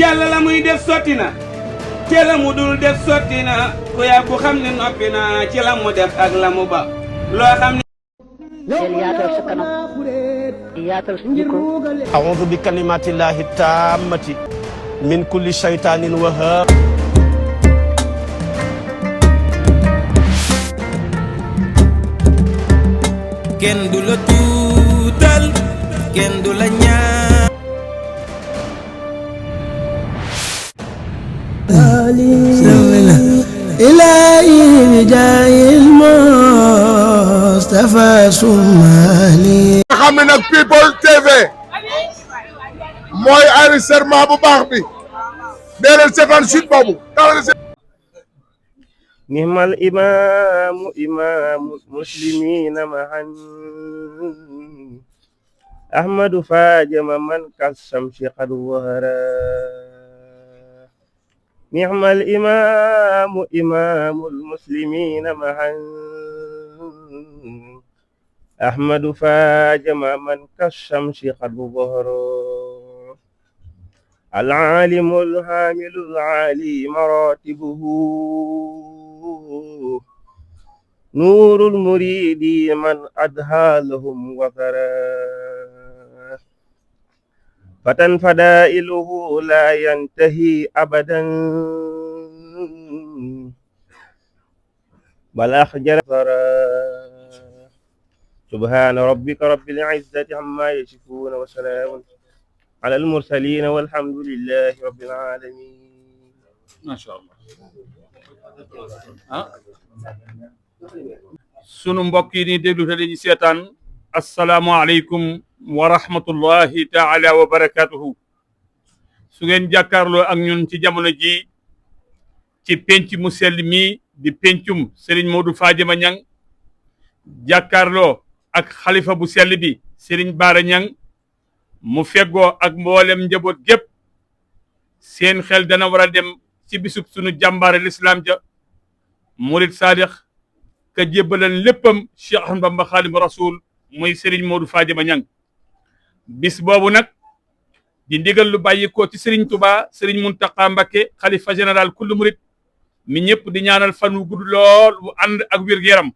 yàlla la muy def sotti na te la mu dul def sotti na ku yàggu xam ne noppi na ci la mu def ak la mu ba loo xam ne del yaatal sa kanam yaatal sa jikko a'udhu bi kalimatillahi tammati min kulli shaytanin wahab kenn du la tuutal kenn du la ñaan إلهي بجاه المصطفى سمالي xam ne nag People TV mooy enregistrement bu baax bi dee leen seetaan suite boobu نعم الإمام إمام المسلمين معا أحمد فاجم من كالشمس قد ظهرا نعم الإمام إمام المسلمين معا أحمد فاجم من كالشمس قد ظهرا العالم الحامل العالي مراتبه نور المريد من أدهى لهم وثرا فتى فدائله لا ينتهي أبدا بل أخجل ثرا سبحان ربك رب العزة عما يصفون وسلام على المرسلين والحمد لله رب العالمين ما شاء الله sunu mbokk yi ni déglu te dañu seetaan asalaamaaleykum wa rahmatullahi taala wa barakatuhu su ngeen jàkkaarloo ak ñun ci jamono ji ci penc mu sell mi di pencum Serigne Modou Fadiama Niang jàkkaarloo ak xalifa bu sell bi Serigne Bara Niang mu feggoo ak mboolem njaboot gépp seen xel dana war a dem ci bisub sunu jàmbaare l'islam ja murid sadiq ka jébbalan léppam Cheikh Ahmadou Bamba Xaadimu Rasuul muy Serigne Modou Fadiama Niang bis boobu nag di ndigal lu bàyyi ko ci Serigne Touba Serigne Mountakha Mbacké xalifa général kullu murid mi ñëpp di ñaanal fan wu gudd lool wu ànd ak wér-gu-yaram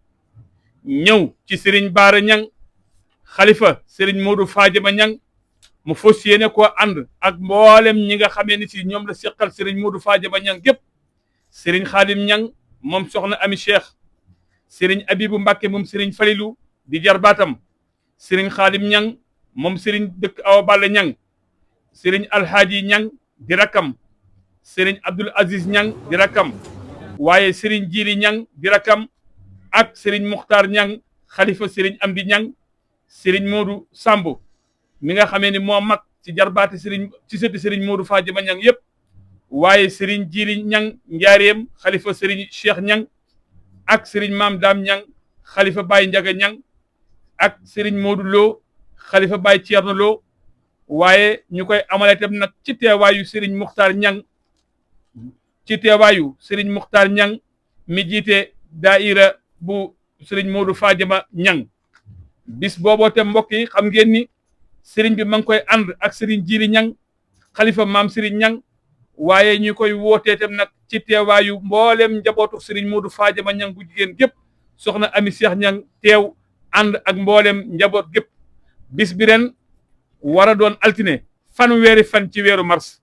ñëw ci Serigne Bara Niang xalifa Serigne Modou Fadiama Niang mu fas yéene koo ànd ak mboolem ñi nga xamee ni si ñoom la seqal Serigne Modou Fadiama Niang gépp Serigne Khadim Niang moom soxna Ami Cheikh Serigne Abibou Mbacké moom Serigne Falilou di jarbaatam Serigne Khadim Niang moom Serigne dëkk Awa Balla Niang Serigne Alhaaji Niang di rakam Serigne Abdoul Aziz Niang di rakam waaye Serigne Jili Niang di rakam ak Serigne Muxtaar Niang xalifa Serigne Amdi Niang Serigne Modou Samb mi nga xamee ni moo mag ci jarbaati Serigne ci sëti Serigne Modou Fadiama Niang yëpp waaye Serigne Jili Niang njaareem xalifa Serigne Cheikh Niang ak Serigne Maam Dam Niang xalifa Baye Ndiaga Niang ak Serigne Modou Lo xalifa Baye Thierno Lo waaye ñu koy amale tam nag ci teewaayu Serigne Muxtaar Niang mi jiite daaira bu Serigne Modou Fadiama Niang bis booboo te mbokk yi xam ngeen ni Serigne bi ma ngi koy ànd ak Serigne Jili Niang xalifa Maam Serigne Niang waaye ñu koy wootee tam nag ci teewaayu mboolem njabootu Serigne Modou Fadiama Niang bu jigéen gépp soxna Ami Cheikh Niang teew ànd ak mboolem njaboot gépp bis bi ren war a doon altine fanweeri fan ci weeru mars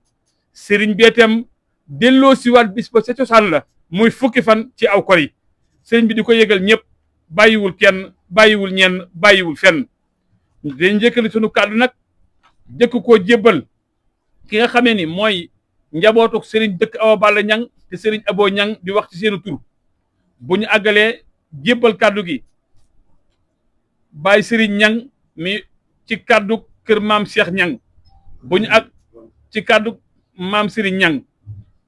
Serigne bi itam delloo siwaat bis ba ca cosaan la muy fukki fan ci aw kor yi Serigne bi di ko yëgal ñëpp bàyyiwul kenn bàyyiwul ñenn bàyyiwul fenn dañ njëkkali sunu kàddu nag jëkk koo jébbal ki nga xamee ni mooy njabootu Serigne dëkk Awa Balla Niang te Serigne Abo Niang di wax ci seenu tur bu ñu àggalee jébbal kàddu gi Baye Serigne Niang mi ci kàddu kër maam Cheikh Niang bu ñu àgg ci kàddu maam Serigne Niang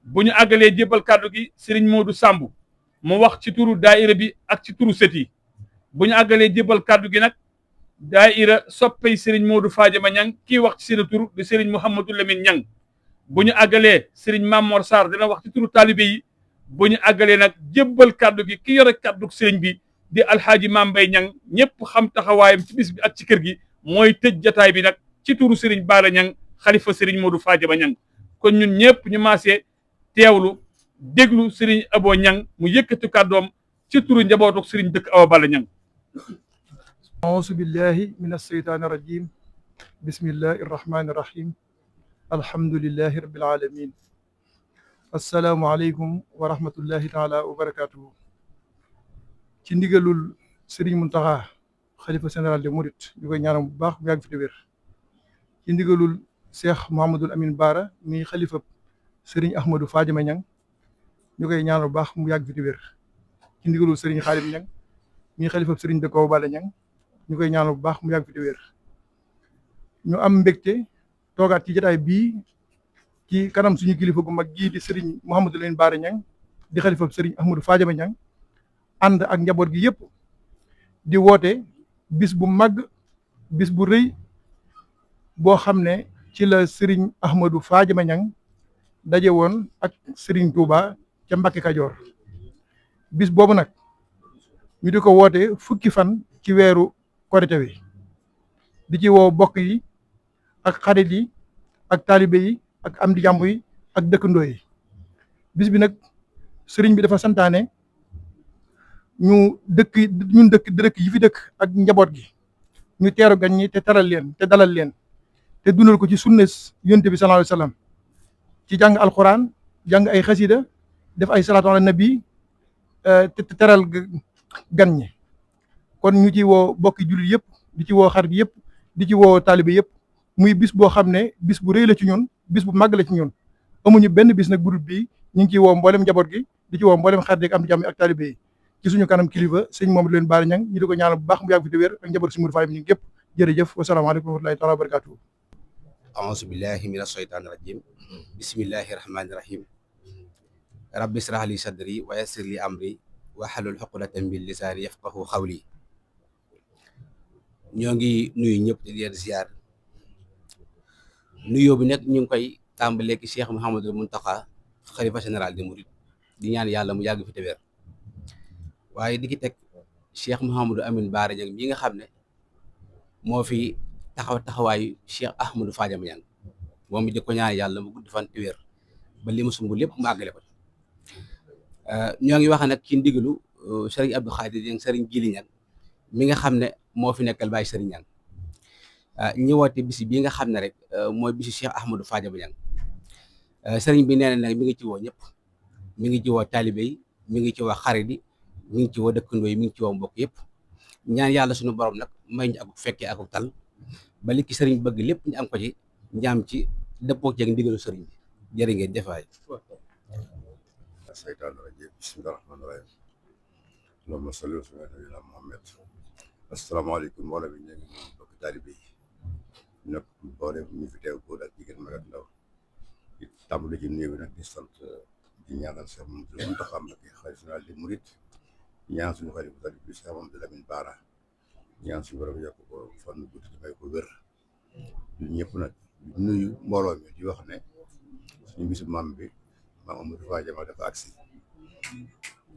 bu ñu àggalee jébbal kàddu gi Serigne Modou Samb mu wax ci turu daaira bi ak ci turu sët yi bu ñu àggalee jébbal kàddu gi nag daaira soppey Serigne Modou Fadiama Niang kii wax ci seenu tur di Serigne Mouhamadou Lamine Niang bu ñu àggalee Serigne Mamor Sarr dina wax ci turu taalibe yi bu ñu àggalee nag jébbal kàddu gi ki yore kàddu Serigne bi di alxaaji Maam Mbay Ñang ñëpp xam taxawaayam ci bis bi ak ci kër gi mooy tëj jataay bi nag ci turu Serigne Bara Ñang xalifa Serigne Modou Fadiama Ñang kon ñun ñëpp ñu maasee teewlu déglu Serigne Abo Ñang mu yëkkati kàddoom ci turu njabootu Serigne dëkk Awa Balla Ñang auzu billahi min alsheytaani irrajim bismillahi irrahmani irrahim alhamdulillahi rabbil alamin assalaamu aleykum wa rahmatullahi taala wa barakatuhu ci ndigalul Serigne Mountakha xalifa général des mourides ñu koy ñaanal bu baax mu yàgg fi te wér ci ndigalul Cheikh Mouhamadoul Amine Bara mi xalifa Serigne Ahmadou Fadiama Ñang ñu koy ñaanal bu baax mu yàgg fi te wér ci ndigalul Serigne Khadim Ñang mi xalifa Serigne dëkk Awa Balla Ñang ñu koy ñaanal bu baax mu yàgg fi te wér ñu am mbégte toogaat ci jotaay bii ci kanam suñu kilifa gu mag gii di Serigne Mouhamadoul Amine Bara Ñang di xalifa Serigne Ahmadou Fadiama Ñang ànd ak njaboot gi yëpp di woote bis bu mag bis bu rëy boo xam ne ci la Serigne Ahmadou Fadiama Ñang daje woon ak Serigne Touba ca Mbakke Kajoor bis boobu nag ñu di ko woote fukki fan ci weeru korite wi di ci woo bokk yi ak xarit yi ak taalibe yi ak am di jàmb yi ak dëkkandoo yi bis bi nag sëriñ bi dafa santaane ñun dëkk yi fi dëkk ak njaboot gi ñu teeru gan ñi te taral leen te dalal leen te dundal ko ci sunnes yonent bi sallallahu alayhi wasallam ci jàng alquran jàng ay xasida def ay salaatu ala nabi te teral gan ñi kon ñu ci woo bokki jullit yëpp di ci woo xarit yëpp di ci woo taalibe yëpp muy bis boo xam ne bis bu rëy la ci ñun bis bu màgg la ci ñun amuñu benn bis nag budul bii ñu ngi ciy woo mboolem njaboot gi di ci woo mboolem xarit yi am di jàmm ak taalibe yi ci suñu kanam kilifa sëñ Mouhamadoul Amine Bara Ñang ñu di ko ñaanal bu baax mu yàgg fi te wér ak njaboot si Modou Fadiama ñu ngi gépp jërëjëf wasalaamaaleykum wa rahmatullahi taala wa barakatuhu auzu billahi min asheytaani rajim bismillahi rahmani rahim rabbi israh li sadri wa yassir li amri wahlul uqdatan min lisaani yafqahu qawli ñoo ngi nuyu ñëpp di leen ziar nuyoo bi nag ñu ngi koy tàmbalee ci Cheikh Mouhamadoul Mountakha xalifa général des mourides di ñaan yàlla mu yàgg fi te wér waaye di ki teg Cheikh Mouhamadoul Amine Bara Ñang mi nga xam ne moo fi taxawaayu Cheikh Ahmadou Fadiama Ñang moom mi di ko ñaan yàlla mu gudd fan te wér ba li mu sumb lépp mu àggale ko ñoo ngi wax nag ci ndigalu Serigne Abdou Khadir Ñang Serigne Jili Ñang mi nga xam ne moo fi nekkal Baye Serigne Ñang ñi woote bisi bii nga xam ne rek mooy bisi Cheikh Ahmadou Fadiama Ñang Serigne bi nee na nag mi ngi ci woo ñëpp mi ngi ci woo taalibe yi mi ngi ci woo xarit yi mi ngi ci woo dëkkandoo yi mi ngi ci woo mbokk yëpp ñaan yàlla suñu borom nag may ñu ak fekkee ak tal ba li ki sëriñ bëgg lépp ñu am ko ci njaam ci dëppoo ceeg ndigalu sëriñ bi jërë ngeen jëfaay seytaan rajim bismillahi rahmaani rahim allahumma salli wa sallim ala Muhammad asalaamaaleykum mbooloo bi ñu ngi nuyu bokk taalibe yi nag boole ñu fi teew góor ak jigéen mag ak ndaw di tàmbali ci nuyu bi nag di sant di ñaanal Cheikh Mouhamadoul Mountakha Mbacké xalifa général des mourides ñaan suñu xalifa tali bi Cheikh Mouhamadoul Amine Bara ñaan suñu borom yokk ko fan gudd di may ko wér ñëpp nag nuyu mbooloo mi di wax ne suñu bisu maam bi maam Ahmadou Fadiama dafa agsi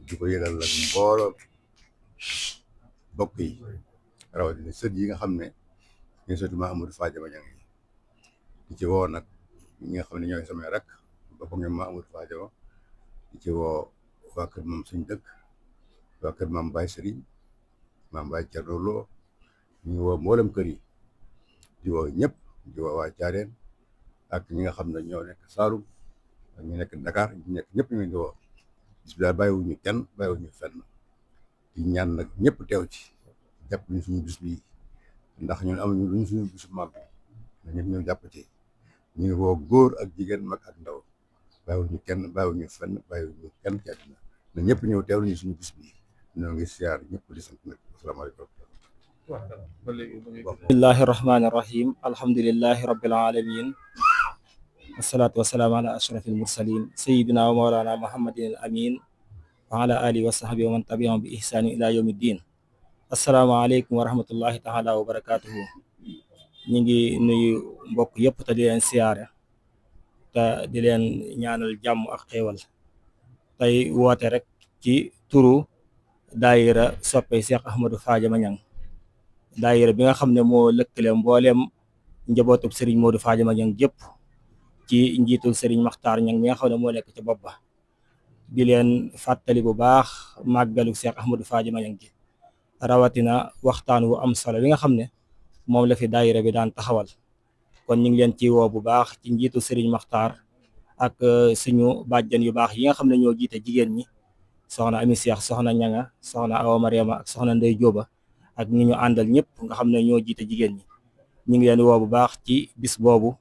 di ko yëgal la mbooloo bokk yi rawatina sët yi nga xam ne ñooy sëtu maam Ahmadou Fadiama Ñang yi di ci woo nag ñi nga xam ne ñooy samay rek bokk ñoom maam Ahmadou Fadiama di ci woo waa kër moom suñ dëkk waa kër maam Baye Serigne maam Baye Thierno Lo ñu woo mboolem kër yi di woo ñëpp di woo waa Thiarène ak ñi nga xam ne ñoo nekk Saloum ak ñu nekk Dakar ñu nekk ñëpp ñu di woo bis bi daal bàyyiwuñu kenn bàyyiwuñu fenn di ñaan nag ñëpp teew ci jàpp ñu suñu bis bi ndax ñun amuñu luñ suñu bisu maam bi na ñëpp ñëw jàpp ci ñu ngi woo góor ak jigéen mag ak ndaw bàyyiwuñu kenn bàyyiwuñu fenn bàyyiwuñu kenn ci àddina na ñëpp ñëw teewlu ñu suñu bis bi ñoo ngi siyaar ñëpp di sant nag asalaamaaleykum bismillahi rahmani rahim alhamdulillahi rabbil alamin wasalaatu wasalaamu ala ashrafil mursalin sayidina wa mawlana muhammadin al amin wa ala alihi wa sahbihi wa man tabi'ahum bi ihsani ila yawmi ddin asalaamaaleykum wa rahmatullahi taala wa barakatuhu ñu ngi nuyu mbokk yëpp te di leen siyaare te di leen ñaanal jàmm ak xéewal tey woote rek ci turu daayira soppe Cheikh Ahmadou Fadiama Niang daayira bi nga xam ne moo lëkkale mbooleem njabootub Serigne Modou Fadiama Niang jëpp ci njiitul Serigne Makhtar Niang mi nga xam ne moo nekk ci bopp ba di leen fàttali bu baax màggalu Cheikh Ahmadou Fadiama Niang gi rawatina waxtaan wu am solo bi nga xam ne moom la fi daayira bi daan taxawal kon ñu ngi leen ci woo bu baax ci njiitu Serigne Makhtar ak suñu bàjjan yu baax yi nga xam ne ñoo jiite jigéen ñi soxna Ami Cheikh soxna Ñanga soxna Awa Mariama ak soxna Ndey Jóoba ak ñi ñu àndal ñëpp nga xam ne ñoo jiite jigéen ñi ñu ngi leen woo bu baax ci bis boobu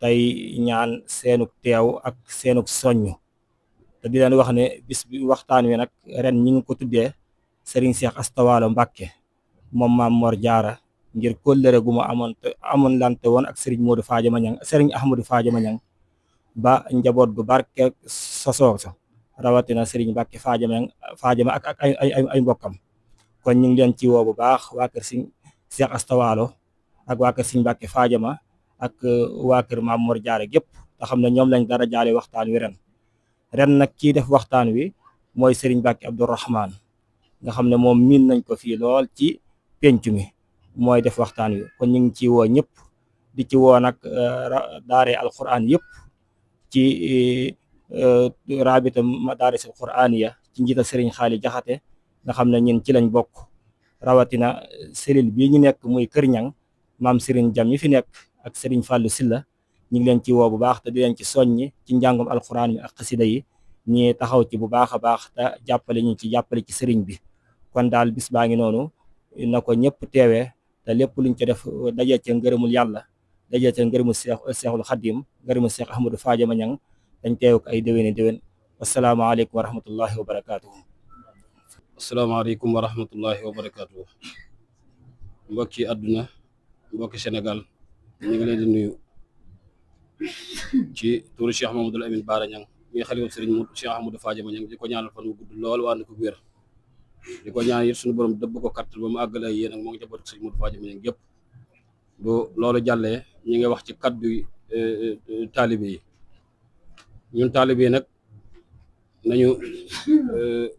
tey ñaan seenuk teew ak seenuk soññ te di leen wax ne bis bi waxtaan wi nag ren ñi ngi ko tuddee Serigne Cheikh Asta Walo Mbàkke moom Maam Mor Jaara ngir kóllëre gu ma amoon lante woon ak Serigne Modou Fadiama Niang Serigne Ahmadou Fadiama Niang ba njaboot gu barke sosoo sa rawatina Serigne Mbàkke Fadiama ak ay mbokkam kon ñu ngi leen ci woo bu baax waa kër Serigne Cheikh Asta Walo ak waa kër Serigne Mbàkke Fadiama ak waa kër Maam Mor Jaara gépp te xam ne ñoom lañ dara jaale waxtaan wi ren nag kii def waxtaan wi mooy Serigne Mbàkke Abdourahman nga xam ne moom miin nañ ko fii lool ci penc mi mooy def waxtaan wi kon ñu ngi ci woo ñëpp di ci woo nag daare alquran yëpp ci rabita madaris alquraniya ci njiital Serigne Xaali Jaxate nga xam ne ñun ci lañ bokk rawatina cellule bii ñu nekk muy Kër Ñang maam Serigne Jam yi fi nekk ak Serigne Fallou Silla ñu ngi leen ci woo bu baax te di leen ci soññi ci njàngum alquran mi ak xasida yi ñi taxaw ci bu baax a baax te jàppale ci Serigne bi kon daal bis baa ngi noonu na ko ñëpp teewee te lépp luñ ci def dajee ca ngërëmul yàlla dajee ca ngërëmul Seexul Xadim ngërëmul Cheikh Ahmadou Fadiama Niang dañ teew ko ay déwéni déwén wasalaamaaleykum wa rahmatullahi wa barakatuhu asalaamaaleykum wa rahmatullahi wa barakatuhu mbokki àdduna mbokki Sénégal ñu ngi leen di nuyu ci turu Cheikh Mamadou Amine Bara Niang mi xalifa Serigne Cheikh Ahmadou Fadiama Niang di ko ñaanal fan wu gudd lool waa na ko wér di ko ñaan it suñu borom dëbb ko kattan ba mu àggale ay yéen ak moo ngi jabootu Serigne Modou Fadiama Niang yëpp bu loolu jàllee ñi ngi wax ci kaddu taalibe yi ñun taalibe yi nag nañu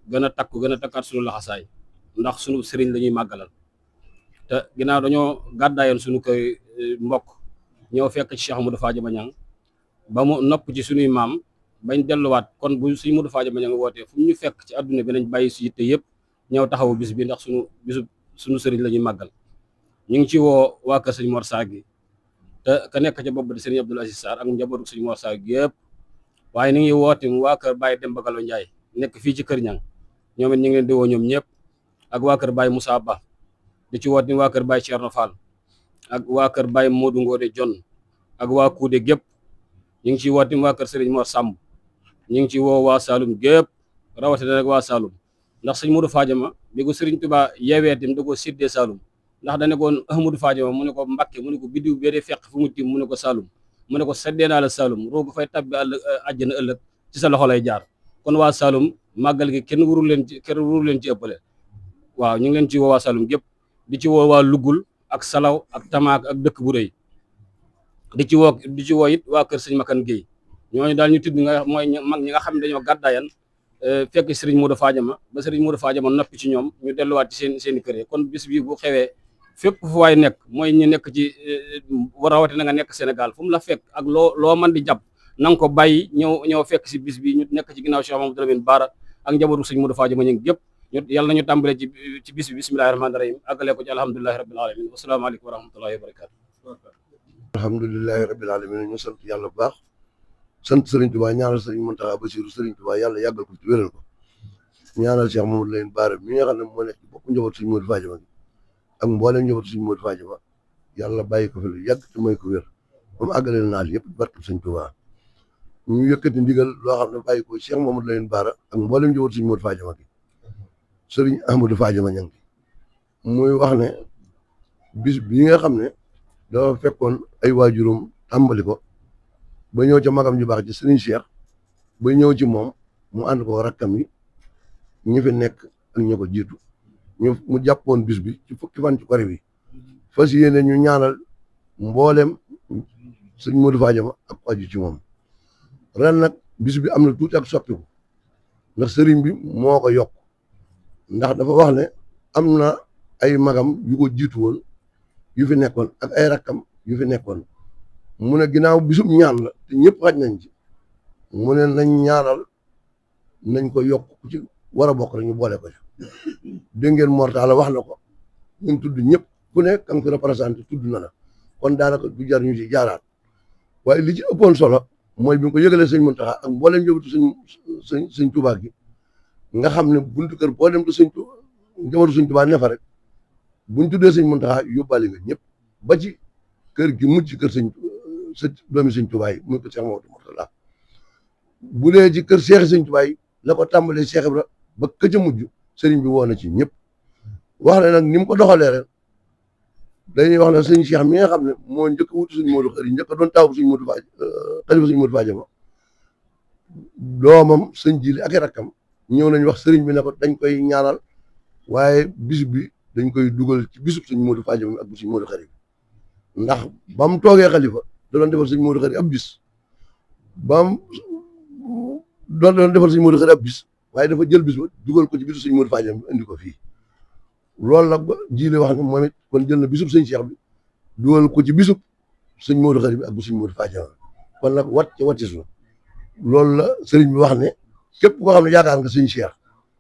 gën a takku gën a takkaat suñu laxasaay ndax suñu sëriñ la ñuy màggalal te ginnaaw dañoo gàddaayoon suñu koy mbokk ñëw fekk ci Cheikh Modou Fadiama Niang ba mu nopp ci suñuy maam bañ delluwaat kon bu suñ Modou Fadiama Niang wootee fu ñu fekk ci àdduna bi nañ bàyyi su yitte yëpp ñëw taxawu bis bi ndax suñu sëriñ la ñuy màggal ñu ngi ci woo waa kër sëñ Mor Sarr gi te ka nekk ca bopp di sëriñ Abdoul Aziz Sarr ak njabootu sëñ Mor Sarr gi yëpp waaye ni ngi woote waa kër Baye Demba Gallo Ndiaye nekk fii ci Kër Ñang ñoom it ñu ngi leen di woo ñoom ñëpp ak waa kër Baye Moussa Ba di ci woote waa kër Baye Thierno Fall ak waa kër Baye Modou Ngode John ak waa Kuude gépp ñu ngi ci woote waa kër Serigne Mor Samb ñu ngi ci woo waa Saloum gépp rawatina nag waa Saloum ndax sëñ Modou Fadiama bi ko Serigne Touba yeewee tim da ko séddee Saloum ndax da ne ko Ahmadou Fadiama mu ne ko Mbakke mu ne ko biddiw bee dee fekk fu mu tim mu ne ko Saloum mu ne ko seddee naa la Saloum roogu fay tabbi àjjana ëllëg ci sa loxo lay jaar kon waa Saloum màggal gi kenn warul leen ci ëppale waaw ñu ngi leen ci woo waa Saloum gépp di ci woo waa Lugul ak Salaw ak Tamaak ak dëkk bu rëy di ci woo it waa kër sëñ Makan Guèye ñooñu daal ñu tudd nga mooy mag ñi nga xam ne dañoo gàddaayan fekk Serigne Modou Fadiama ba Serigne Modou Fadiama noppi ci ñoom ñu delluwaat ci seen kër yi kon bis bi bu xewee fépp fu waay nekk mooy ñu nekk ci rawatina nga nekk Sénégal fu mu la fekk ak loo mën di jàpp na nga ko bàyyi ñëw fekk si bis bi ñu nekk ci ginnaaw Cheikh Mamadou Lamine Bara ak njabootu Serigne Modou Fadiama ñu ngi yëpp yàlla nañu tàmbale ci bis bi bismillahi rahmaani rahim àggale ko ci alhamdulilahi rabbil alamin wasalaamaaleykum wa rahmatullahi wa barakatu alhamdulilahi rabbil alamin ñu sant yàlla bu baax sant Serigne Touba ñaanal Serigne Mountakha Bassirou Serigne Touba yàlla yàggal ko ci wéral ko ñaanal Cheikh Mamadou Lamine Bara mi nga xam ne moo nekk ci bopp njabootu Serigne Modou Fadiama ak mboolem njabootu Serigne Modou Fadiama yàlla bàyyi ko fi lu yàgg te may ko wér ba mu àggaleel naal yëpp barke Serigne Touba ñu yëkkati ndigal loo xam ne bàyyi ko Cheikh Mamadou Lamine Bara ak mboolem njabootu Serigne Modou Fadiama gi Serigne Ahmadou Fadiama Niang muy wax ne bis bi nga xam ne dafa fekkoon ay waajuram tàmbali ko ba ñëw ca magam ju baax ci Serigne Cheikh ba ñëw ci moom mu ànd ko rakkam yi ñi fi nekk ak ñi ko jiitu mu jàppoon bis bi ci fukki fan ci kori bi fas yéene ñu ñaanal mboolem Serigne Modou Fadiama ak aju ci moom ren nag bis bi am na tuuti ak soppiku ndax Serigne bi moo ko yokk ndax dafa wax ne am na ay magam yu ko jiitu woon yu fi nekkoon ak ay rakkam yu fi nekkoon mu ne ginnaaw bisub ñaan la te ñëpp xaj nañ ci mu ne nañ ñaanal nañ ko yokk ku ci war a bokk rek ñu boole ko ci dégg ngeen Mortala wax na ko ñun tudd ñëpp ku ne ka nga fi représenté tudd na la kon daanaka du jar ñu ci jaaraat waaye li ci ëppoon solo mooy bi nga ko yëgalee sëñ Muntaxa ak mbooleem njabootu sëñ Tuubaa gi nga xam ne buntu kër boo dem te njabootu sëñ Tuubaa ne fa rek buñ tuddee sëñ Muntaxa yóbbaale nga ñëpp ba ci kër gi mujj ci kër doomi sëñ Tuubaa yi muy ko Cheikh Mamadou Mourtala bu dee ci kër Cheikh sëñ Tuubaa yi la ko tàmbalee Cheikh Ibra ba ka ca mujj sëriñ bi woo na ci ñëpp wax ne nag ni mu ko doxalee rek dañuy wax ne sëñ Cheikh mi nga xam ne moo njëkk a wutu sëñ Modou Khari njëkk a doon taw sëñ Modou Faaj xalifa sëñ Modou Faajama doomam sëñ Jili ak i rakkam ñëw nañ wax sëriñ bi ne ko dañ koy ñaanal waaye bis bi dañ koy dugal ci bisub sëñ Modou Faajama ak bu sëñ Modou Khari ndax ba mu toogee xalifa da doon defal sëñ Modou Khari ab bis ba mu doon defal sëñ Modou Khari ab bis waaye dafa jël bis ba dugal ko ci bisu sëñ Modou Faajama indi ko fii loolu nag Jili wax ne moom it kon jël na bisub sëñ Cheikh bi dugal ko ci bisub sëñ Modou Khari bi ak bu sëñ Modou Faajama kon nag wàccis la loolu la sëriñ bi wax ne képp koo xam ne yaakaar nga sëñ Cheikh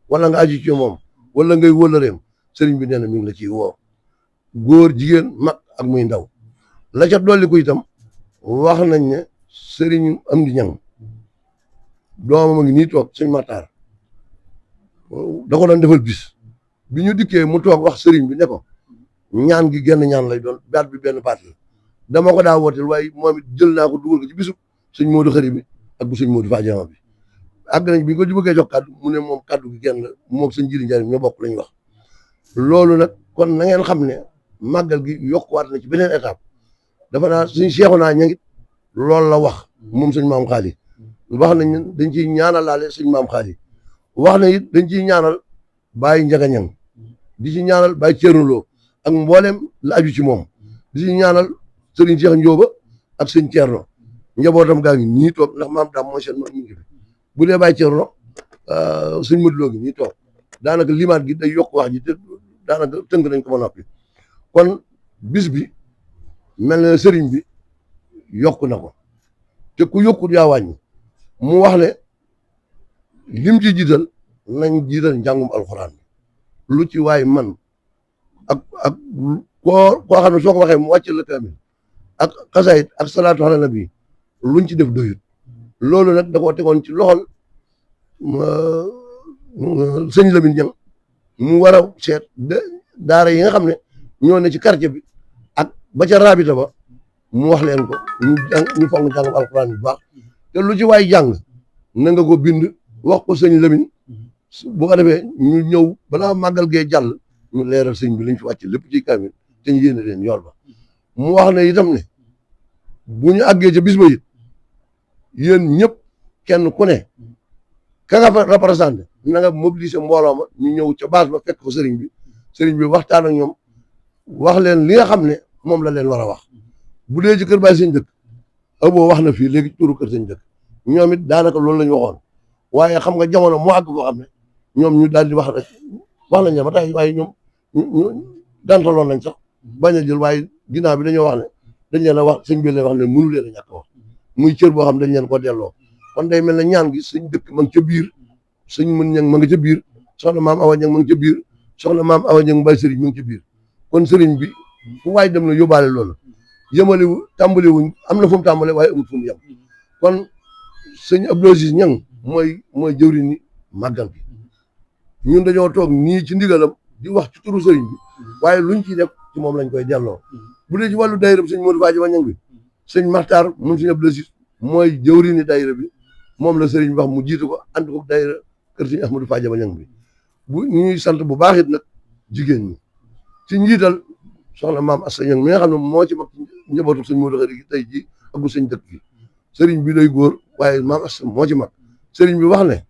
wala nga aju ci moom wala ngay wóolareem sëriñ bi nee na mi ngi la ciy woo góor jigéen mag ak muy ndaw la ca dolli ko itam wax nañ ne sëriñ Amdi Ñang doomam a ngi nii toog sëñ Matar da ko doon defal bis bi ñu dikkee mu toog wax sëriñ bi ne ko ñaan gi genn ñaan lay doon baat bi benn baat la dama ko daa wooteel waaye moom it jël naa ko dugal ko ci bisub sëñ Modou Khari bi ak bu sëñ Modou Faajama bi àgg nañ bi ñu ko bëggee jox kàddu mu ne moom kàddu gi genn la moom sëñ Jili Njariñ ñoo bokk lañ wax loolu nag kon na ngeen xam ne màggal gi yokkuwaat na ci beneen étape dafa naa suñ seexu naa ñangit loolu la wax moom sëñ maam xaali wax nañ dañ ciy ñaanal laale sëñ maam xaali wax na it dañ ciy ñaanal Baye Njaga Ñang di ci ñaanal Baye Ceerno Lo ak mboolem la aju ci moom di ci ñaanal sëriñ Cheikh Njóoba ak sëñ Ceerno njabootam gaa ngi ñii toog ndax maam daam mooy seen moom ñu ngi fi bu dee Baye Ceerno sëñ Modou Lo gi ñii toog daanaka limaat gi day yokk wax ji te daanaka tënk nañ ko ba noppi kon bis bi mel na sëriñ bi yokk na ko te ku yokkut yaa wàññi mu wax ne lim ci jiital nañ jiital njàngum alxuraan lu ci waay man ak koo xam ne soo ko waxee mu wàcc la kaamil ak xasaayit ak salaatu ala nabi luñ ci def doyut loolu nag da koo tegoon ci loxol sëñ Lamine Ñang mu war a seet daara yi nga xam ne ñoo ne ci quartier bi ak ba ca rabita ba mu wax leen ko ñu fonk jàngum alxuraan bu baax te lu ci waay jàng na nga ko bind wax ko sëñ Lamine bu ko defee ñu ñëw balaa màggal gee jàll ñu leeral sëñ bi liñ fi wàcc lépp ci kaamil te ñu yéene leen yool ba mu wax ne itam ne bu ñu àggee ca bis ba it yéen ñëpp kenn ku ne ka nga fa représenté na nga mobiliser mbooloo ma ñu ñëw ca base ba fekk ko sëriñ bi waxtaan ak ñoom wax leen li nga xam ne moom la leen war a wax bu dee ci kër Baay sëñ dëkk aboo wax na fii léegi ci turu kër sëñ dëkk ñoom it daanaka loolu la ñu waxoon waaye xam nga jamono moo àgg boo xam ne ñoom ñu daal di wax rek wax nañ ne ba tey waaye ñoom ñu dantaloon nañ sax bañ a jël waaye ginnaaw bi dañoo wax ne dañ leen a wax sëñ bi leen wax ne mënu leen a ñàkk wax muy cër boo xam dañ leen ko delloo kon day mel ne ñaan gi sëñ dëkk ma ngi ca biir sëñ mën ñang ma nga ca biir soxna maam awa ñang ma ngi ca biir soxna maam awa ñang mbay sëriñ ma ngi ca biir kon sëriñ bi fu waay dem na yóbbaale loolu yëmaliwu tàmbali wuñ am na fu mu tàmbale waaye amul fu mu yem kon sëñ Abdou Aziz Ñang mooy jëwri ni màggal gi ñun dañoo toog nii ci ndigalam di wax ci turu sëriñ bi waaye luñ ciy def ci moom lañ koy delloo bu dee ci wàllu daayira bi sëñ Modou Faajama Ñang bi sëñ Maxtaar moom sëñ Abdou Aziz mooy jëwri ni daayira bi moom la sëriñ bi wax mu jiitu ko ànd ko daayira kër sëñ Ahmadou Faajama Ñang bi bu ñuy sant bu baax it nag jigéen ñi ci njiital soxna maam Assa Ñang mi nga xam ne moo ci mag njabootu sëñ Modou Khari gi tey ji ak bu sëñ dëkk gi sëriñ bi day góor waaye maam Assa moo ci mag sëriñ bi wax ne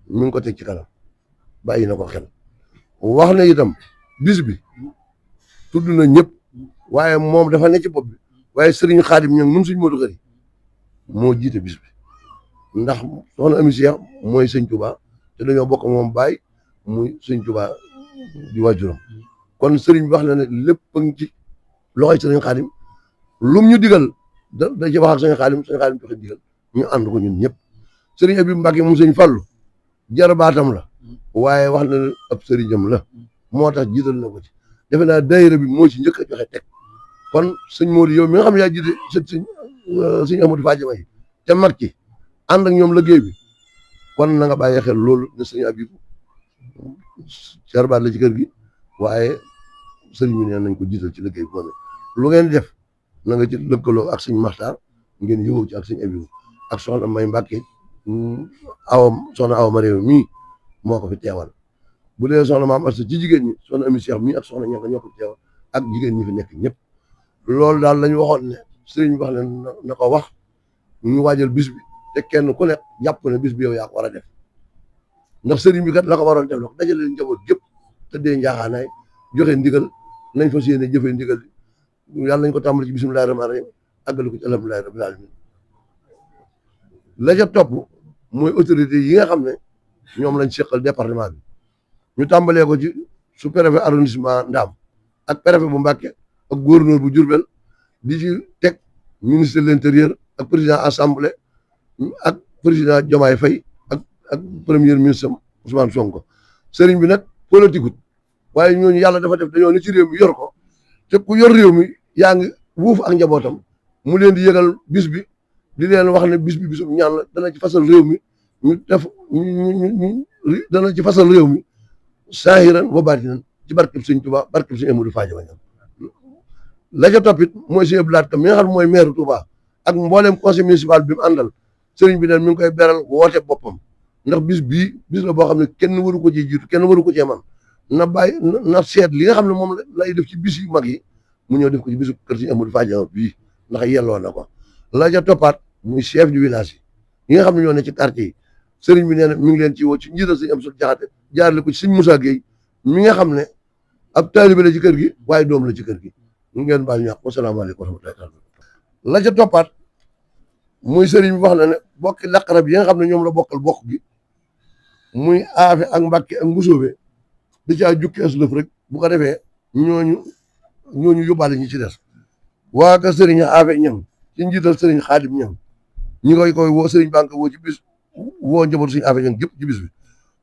mi ngi ko teg ci kanam bàyyi na ko xel wax ne itam bis bi tudd na ñëpp waaye moom dafa ne ci bopp bi waaye sëriñ Xaadim Ñang mun sëñ Modou Khari moo jiite bis bi ndax soxna Ami Cheikh mooy sëñ Touba te dañoo bokk moom baay muy sëñ Tuubaa di waajuram kon sëriñ bi wax na ne lépp a ngi ci loxoy sëriñ Xaadim lum ñu digal da ci wax ak sëriñ Xaadim joxe digal ñu ànd ko ñun ñëpp sëriñ Abibu Mbàkke moom sëñ Fallu jarabaatam la waaye wax na ne ab sëriñam la moo tax jiital na ko ci defe naa daayira bi moo ci njëkk a joxe teg kon sëñ Modou yow mi nga xam ne yaa jiite sëñ Amadou Fadiama yi te mag ci ànd ak ñoom liggéey bi kon na nga bàyyi xel loolu ne sëñ Abibu jarbaat la ci kër gi waaye sëriñ bi nee nañ ko jiital ci liggéey bi moom lu ngeen def na nga ci lëkkaloo ak sëñ Maxtaar ngeen yëwoo ci ak sëñ Abibu ak soxna May Mbàkke soxna awa ma réew mii moo ko fi teewal bu dee soxna maam Asta ci jigéen ñi soxna Ami Cheikh mii ak soxna ñanga ñoo ko fi teewal ak jigéen ñi fi nekk ñëpp loolu daal lañu waxoon ne sëriñ bi wax ne na ko wax ñu waajal bis bi te kenn ku nekk jàpp ne bis bi yow yaa ko war a def ndax sëriñ bi kat la ko waroon def la ko dajale njaboot gépp te dee njaaxaanaay joxe ndigal nañ fa séene jëfee ndigal yàlla nañ ko tàmbali ci bismillahi rahmaani rahim àggale ko ci alhamdulillahi rabbil alamin la ca topp mooy autorité yi nga xam ne ñoom lañ seqal département bi ñu tàmbalee ko ci sous-préfet arrondissement Ndaam ak préfet bu Mbàkke ak gouverneur bu Diourbel di ci teg ministre de l'intérieur ak président assemblée ak président Diomaye Faye ak premier ministre Ousmane Sonko sëriñ bi nag politique waaye ñooñu yàlla dafa def dañoo ne ci réew mi yor ko te ku yor réew mi yaa ngi wuuf ak njabootam mu leen di yëgal bis bi di leen wax ne bis bi bisum ñaan la dana ci fasal réew mi ñu def dana ci fasal réew mi saahiran wa baatinan ci barkeb sëñ Touba barkeb sëñ Amadou Fadiama la ca toppit mooy sëñ Abdou Lahad Ka mi nga xam ne mooy maire Touba ak mboolem conseil municipal bi mu àndal sëriñ bi nag mi ngi koy beral woote boppam ndax bis bii bis la boo xam ne kenn waru ko ci jiitu kenn waru ko cee man na bàyyi na seet li nga xam ne moom lay def ci bis yu mag yi mu ñëw def ko ci bisu kër sëñ Amadou Fadiama bii ndax yelloo na ko la ca toppaat muy chef du village yi nga xam ne ñoo ne ci quartier yi sëriñ bi nee na mi ngi leen ci woo ci njiital sëñ Amsatu Jaxate jaarale ko ci sëñ Moussa Gueye mi nga xam ne ab taalibe la ci kër gi waaye doom la ci kër gi ñu ngeen baal ñu wax wasalaamaaleykum wa rahmatullahi la ca toppaat muy sëriñ bi wax na ne bokki laqarab yi nga xam ne ñoom la bokkal bokk gi muy aafe ak Mbàkke ak Mbusoobe da caa jukki as lëf rek bu ko defee ñooñu yóbbaale ñi ci des waa ka sëriñ aafe ñang ci njiital sëriñ Xaadim ñang ñi koy woo sëriñ banque woo ci bis woo njabootu sëriñ aafe ñang gépp ci bis bi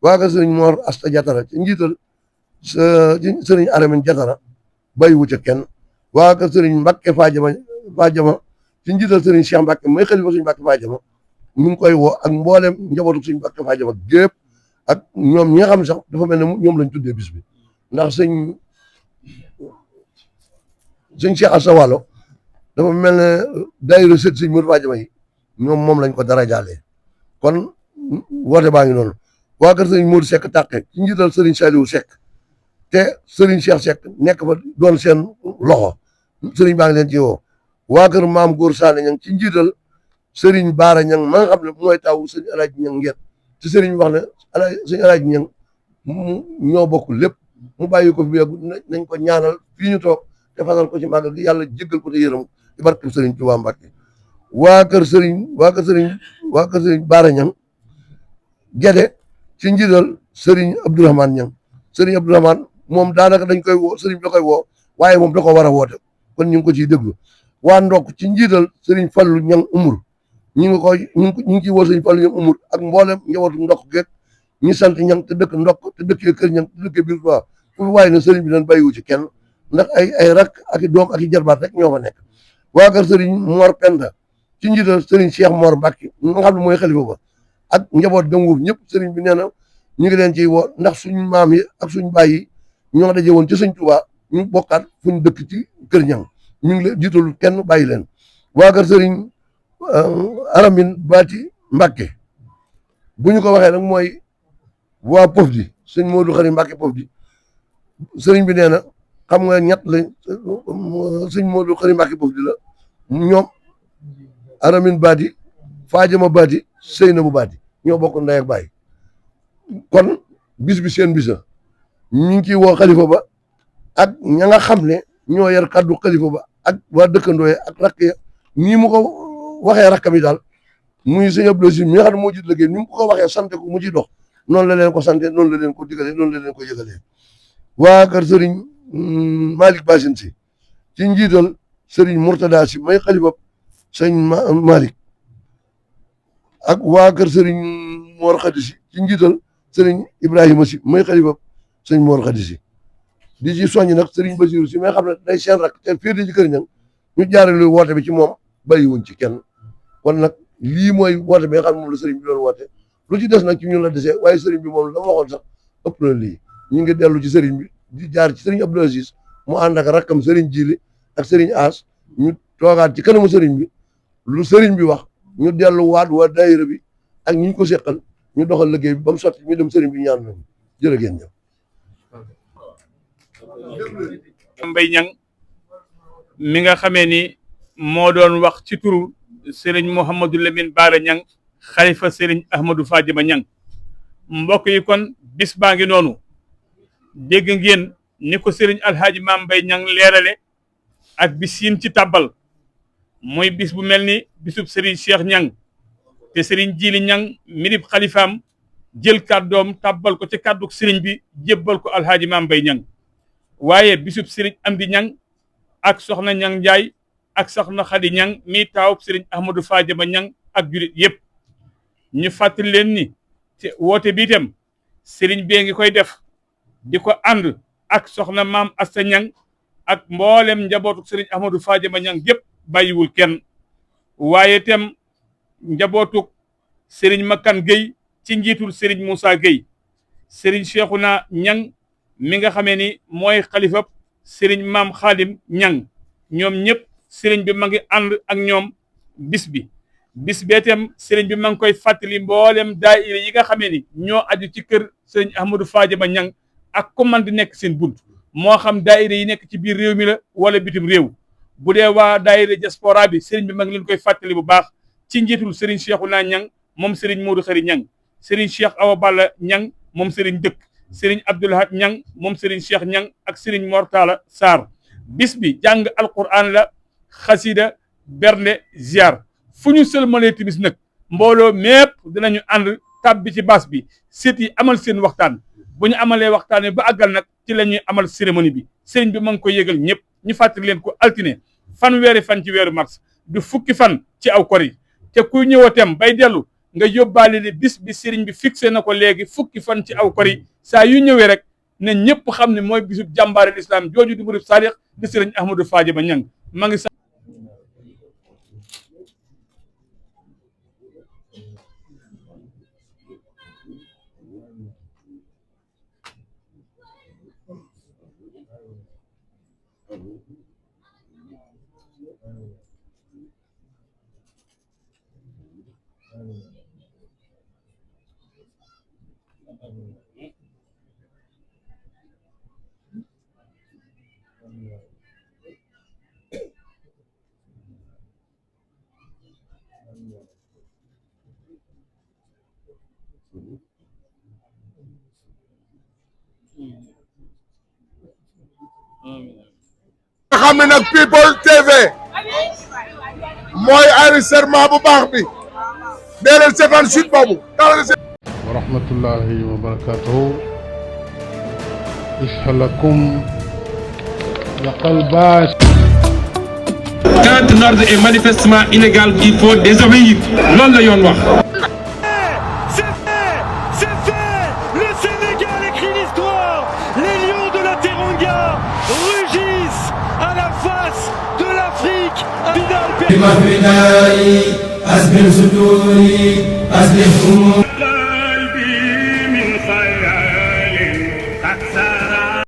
waa ka sëriñ Mor Asta Jatara ci njiital sëriñ Aramin Jatara bàyyiwu ca kenn waa ka sëriñ Mbàkke Fadiama ci njiital sëriñ Cheikh Mbàkke may xalifa sëriñ Mbàkke Fadiama mi ngi koy woo ak mboolem njabootu sëriñ Mbàkke Fadiama gépp ak ñoom ñi nga xam ne sax dafa mel ne ñoom lañ tuddee bis bi ndax sëñ Cheikh Assa Walo dafa mel ne daayira sët sëñ Modou Fadiama yi ñoom moom lañ ko dara jàllee kon woote baa ngi noonu waa kër sëriñ Modou Seck tàqe ci njiital sëriñ Saliou Seck te sëriñ Cheikh Seck nekk fa doon seen loxo sëriñ baa ngi leen ci woo waa kër maam Góor Saane ñang ci njiital sëriñ Baara ñang ma nga xam ne mooy taw sëriñ Alaaji ñang ngeet te sëriñ wax ne sëriñ Alaaji ñang ñoo bokk lépp mu bàyyi ko fi yeggu nañ ko ñaanal fii ñu toog te fasal ko ci màggal gi yàlla jéggal ko te yërëm ci barke sëriñ Tuubaa Mbàkke waa kër sëriñ Baara ñang gede ci njiital sëriñ Abdourahmane ñang sëriñ Abdourahmane moom daanaka dañ koy woo sëriñ bi da koy woo waaye moom da ko war a woote kon ñu ngi ko ciy déglu waa ndokk ci njiital sëriñ Fallu ñang umur ñu ngi ciy woo sëriñ Fallu ñang umur ak mboolem njabootu ndokk geeg ñi sant ñang te dëkk ndokk te dëkkee kër ñang te dëkkee biir Tuubaa fu waaye ne sëriñ bi dañ bàyyiwu ci kenn ndax ay rak ak i doom ak i jarbaat rek ñoo fa nekk waa kër sëriñ Mor Penda ci njiital sëriñ Cheikh Mor Mbacke nga xam ne mooy xalifa ba ak njaboot gam wuuf ñëpp sëriñ bi nee na ñu ngi leen ciy woo ndax suñ maam yi ak suñ baay yi ñoo daje woon ci sëñ Tuubaa ñu bokkaat fuñ dëkk ci kër ñang ñu ngi leen jiitalul kenn bàyyi leen waa kër sëriñ Aramin Baati Mbacke bu ñu ko waxee nag mooy waa Pofdi sëñ Modou Xari Mbacke Pofdi sëriñ bi nee na xam nga ñett lañ sëñ Modou Xari Mbacke Pofdi la ñoom Aramin Baati Fadiama Baati Seynabu Baati ñoo bokk ndey ak baay kon bis bi seen bisa ñu ngi ciy woo xalifa ba ak ña nga xam ne ñoo yar kaddu xalifa ba ak waa dëkkandoo yi ak rakk ya nii mu ko waxee rakkam yi daal muy sëñ Abdou Si mi nga xam ne moo jiit liggéey ni mu ko waxee sant ko mu ciy dox noonu la leen ko sante noonu la leen ko digalee noonu la leen ko yëgalee waa kër Serigne Malick Bassine si ci njiital Serigne Mourtada si may xalifa sëñ Malick ak waa kër Serigne Mor Khady si ci njiital Serigne Ibrahima si may xalifa sëñ Mor Khady si di ci soññ nag Serigne Bassirou si may xam ne day seen rak te féete ci kër ñang ñu jaarale woote bi ci moom bàyyiwuñ ci kenn kon nag lii mooy woote bi nga xam ne moom la Serigne bi doon woote lu ci des nag ci ñun la desee waaye Serigne bi moom la ma waxoon sax ëpp na lii ñu ngi dellu ci Serigne bi di jaar ci Serigne Abdou Aziz mu ànd ak rakkam Serigne Jili ak Serigne As ñu toogaat ci kanamu Serigne bi lu Serigne bi wax ñu dellu waat waa daayira bi ak ñi ñu ko seqal ñu doxal liggéey bi ba mu sotti ñu dem Serigne bi ñaan nañu jërë ngeen jëf. Mbaye Niang mi nga xamee ni moo doon wax ci turu Serigne Mouhamadou Lamine Bara Niang xalifa Serigne Ahmadou Fadiama Niang mbokk yi kon bis baa ngi noonu dégg ngeen ni ko Serigne Alhaaji Mame Mbaye Niang leerale ak bis yin ci tàbbal mooy bis bu mel ni bisub Serigne Cheikh Niang te Serigne Jili Niang mirib xalifaam jël kàddoom tàbbal ko ci kàdduk Serigne bi jébbal ko Alhaaji Mame Mbaye Niang waaye bisub Serigne Amdi Niang ak soxna Niang Ndiaye ak soxna Khady Niang mi taawub Serigne Ahmadou Fadiama Niang ak julit yëpp ñu fàttali leen ni te woote bi itam Serigne bee ngi koy def di ko ànd ak soxna maam Asta Niang ak mboolem njabootu Serigne Ahmadou Fadiama Niang yëpp bàyyiwul kenn waaye itam njabootu Serigne Makan Gueye ci njiitul Serigne Moussa Gueye Serigne Cheikhouna Niang mi nga xamee ni mooy xalifab Serigne Maam Khadim Niang ñoom ñëpp Serigne bi ma ngi ànd ak ñoom bis bi bee itam Serigne bi ma ngi koy fàttali mboolem daayira yi nga xamee ni ñoo aju ci kër Serigne Ahmadou Fadiama Niang ak ku man di nekk seen bunt moo xam daayira yi nekk ci biir réew mi la wala bitim réew bu dee waa daayira diaspora bi Serigne bi ma ngi leen koy fàttali bu baax ci njiitul Serigne Cheikhouna Niang moom Serigne Modou Khari Niang Serigne Cheikh Awa Balla Niang moom Serigne Dëkk Serigne Abdoulahat Niang moom Serigne Cheikh Niang ak Serigne Mortala Sarr bis bi jàng alquran la xasida bernde ziar fu ñu sëlmalee timis nag mbooloo mépp dinañu ànd tàbbi ci baas bi seet yi amal seen waxtaan bu ñu amalee waxtaan ba àggal nag ci la ñuy amal cérémonie bi Serigne bi ma ngi koy yëgal ñëpp ñu fàttali leen ko altine fanweeri fan ci weeru mars du fukki fan ci aw kor yi te kuy ñëwatem bay dellu nga yóbbaale ne bis bi Serigne bi fixé na ko léegi fukki fan ci aw kor yi saa yu ñëwee rek ne ñëpp xam ne mooy bisub jàmbaare l'islam jooju di murid sadiq di Serigne Ahmadou Fadiama Niang ma ngi nga xam ne nag People TV mooy enregistrement bu baax bi dee leen seetaan suite boobu wa rahmatullahi wa barakatuhu ishalakum yaqalbash quand un ordre est manifestement illégal il faut désobéir loolu la yoon wax. Le Sénégal écrit l'histoire. Les lions de la Teranga rugissent à la face de l'Afrique. Vidal